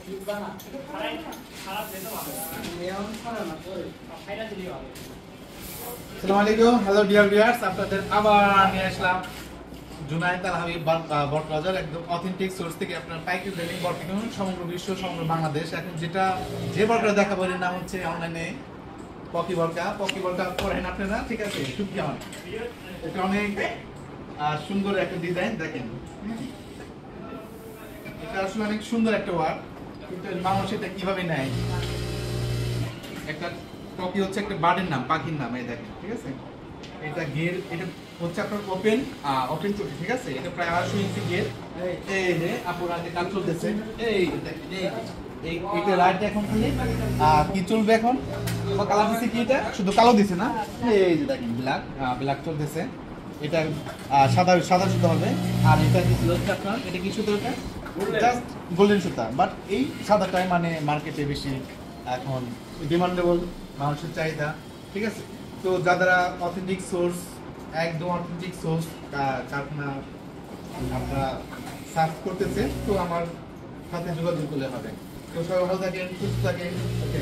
আসসালামু আলাইকুম, hello dear viewers, আপনাদের আবার নিয়ে আসলাম জুনায়েদ আল হাবিব বটবাজার, একদম অথেন্টিক সোর্স থেকে আপনার পাইকারি রেলিং বট কিনুন সমগ্র বিশ্ব, সমগ্র বাংলাদেশ। এখন যে বটটা দেখাবো এর নাম হচ্ছে অনলাইনে পকি বটকা করেন আপনারা, ঠিক আছে? খুব কেমন, এটা অনেক সুন্দর একটা ডিজাইন, দেখেন এটা আসলে অনেক সুন্দর একটা ওয়ার্ক, কিন্তু মানুষ এটা কিভাবে নেয়। একটা টকি হচ্ছে একটা বার্ডের নাম, পাখির নাম, এই দেখেন, ঠিক আছে? এটা গের, এটা হচ্ছে আপনার ওপেন চটি, ঠিক আছে? এটা প্রায় 250 ইঞ্চি গের। এই যে আপনারা যে কাজ চলতেছে, এই দেখেন, এইটা লাইট এখন খালি কি চলবে এখন? কালার দিছে কি? এটা শুধু কালো দিছে না, এই যে দেখেন ব্ল্যাক চলতেছে। এটা সাদা সুতা হবে। আর এটা কি হচ্ছে আপনার, এটা কি সুতা? এটা জাস্ট গোল্ডেন সুতা, বাট এই সাদাটাই মানে মার্কেটে বেশি এখন ডিমান্ডেবল, মানুষের চাহিদা, ঠিক আছে? তো যারা অথেন্টিক সোর্স, একদম অথেন্টিক সোর্স কারখানা আপনারা সার্চ করতেছে, তো আমার সাথে যোগাযোগ করলে হবে। তো সবাই ভালো থাকেন, সুস্থ থাকেন, ওকে।